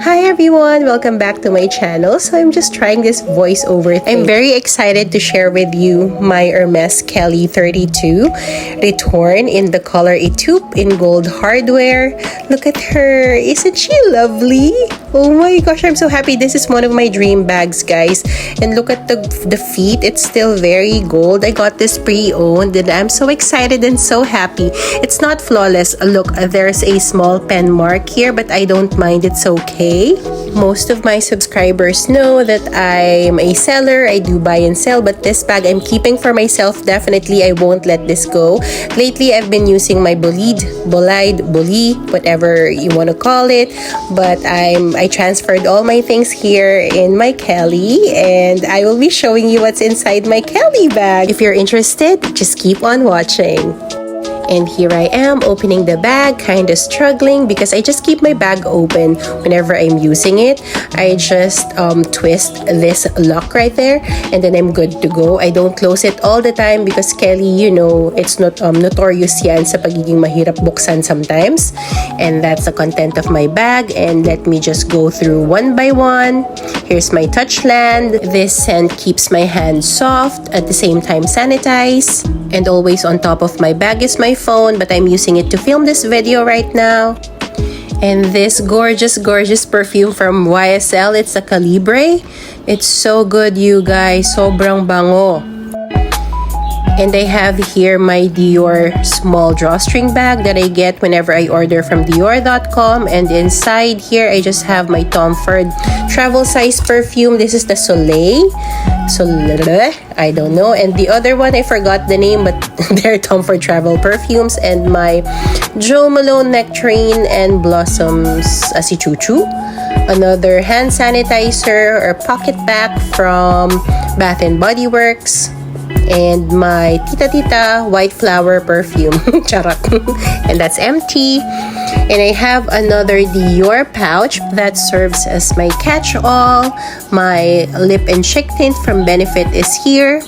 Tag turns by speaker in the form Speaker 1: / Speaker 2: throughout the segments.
Speaker 1: Hi everyone! Welcome back to my channel. So I'm just trying this voiceover thing. I'm very excited to share with you my Hermes Kelly32 Retourne in the color Etoupe in gold hardware. Look at her! Isn't she lovely? Oh my gosh, I'm so happy. This is one of my dream bags, guys. And look at the feet. It's still very gold. I got this pre-owned and I'm so excited and so happy. It's not flawless. Look, there's a small pen mark here, but I don't mind. It's okay. Most of my subscribers know that I'm a seller. I do buy and sell, but this bag I'm keeping for myself. Definitely, I won't let this go. Lately, I've been using my bolide, whatever you want to call it. But I transferred all my things here in my Kelly, and I will be showing you what's inside my Kelly bag. If you're interested, just keep on watching. And here I am opening the bag, kind of struggling because I just keep my bag open whenever I'm using it. I just twist this lock right there and then I'm good to go. I don't close it all the time because Kelly, you know, it's not notorious yan sa pagiging mahirap buksan sometimes. And that's the content of my bag. And let me just go through one by one. Here's my Touchland. This scent keeps my hands soft, at the same time sanitized. And always on top of my bag is my phone, but I'm using it to film this video right now. And this gorgeous perfume from YSL, it's a Calibre. It's so good, you guys. Sobrang bango. And I have here my Dior small drawstring bag that I get whenever I order from Dior.com. And inside here, I just have my Tom Ford travel size perfume. This is the Soleil. I don't know. And the other one, I forgot the name, but they're Tom Ford travel perfumes. And my Jo Malone Nectarine and Blossoms si Chuchu. Another hand sanitizer or pocket pack from Bath & Body Works. And my Tita white flower perfume. Charot. And that's empty. And I have another Dior pouch that serves as my catch-all. My lip and cheek tint from Benefit is here.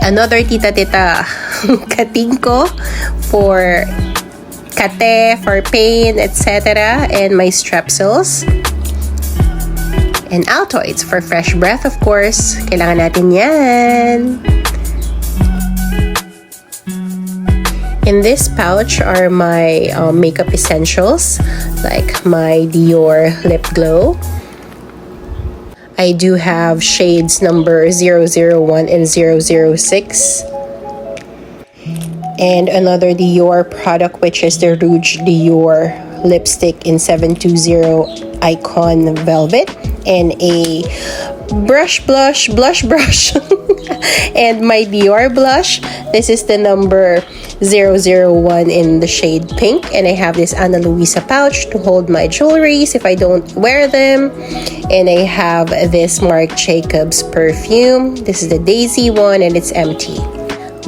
Speaker 1: Another Tita Katingko for kate, for pain, etc. And my Strepsils. And Altoids for fresh breath, of course. Kailangan natin yan. In this pouch are my makeup essentials, like my Dior lip glow. I do have shades number 001 and 006. And another Dior product, which is the Rouge Dior lipstick in 720 Icon Velvet. And a blush and my Dior blush. This is the number 001 in the shade pink, and I have this Ana Luisa pouch to hold my jewelries if I don't wear them. And I have this Marc Jacobs perfume. This is the Daisy one and it's empty.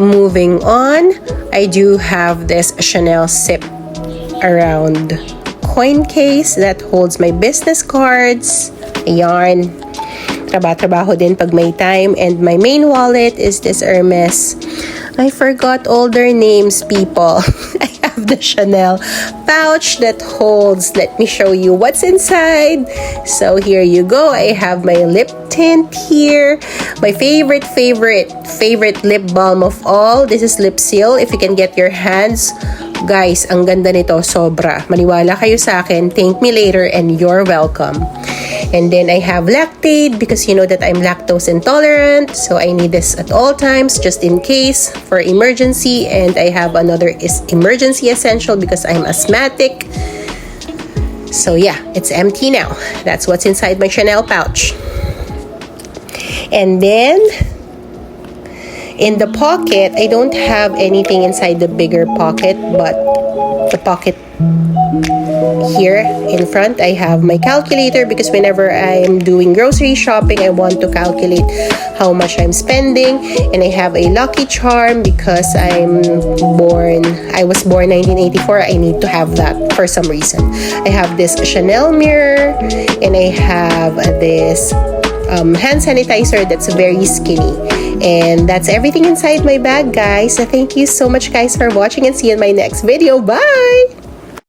Speaker 1: Moving on, I do have this Chanel Sip Around coin case that holds my business cards. Ayan. Trabaho din pag may time. And my main wallet is this Hermes. I forgot all their names, people. I have the Chanel pouch that holds. Let me show you what's inside. So here you go. I have my lip tint here. My favorite lip balm of all. This is Lip Seal. If you can get your hands. Guys, ang ganda nito. Sobra. Maniwala kayo sa akin. Thank me later and you're welcome. And then I have Lactaid because you know that I'm lactose intolerant. So I need this at all times just in case for emergency. And I have another emergency essential because I'm asthmatic. So yeah, it's empty now. That's what's inside my Chanel pouch. And then in the pocket, I don't have anything inside the bigger pocket, but the pocket here in front, I have my calculator because whenever I'm doing grocery shopping, I want to calculate how much I'm spending. And I have a Lucky Charm because I was born 1984. I need to have that for some reason. I have this Chanel mirror and I have this hand sanitizer that's very skinny. And that's everything inside my bag, guys. So thank you so much, guys, for watching and see you in my next video. Bye!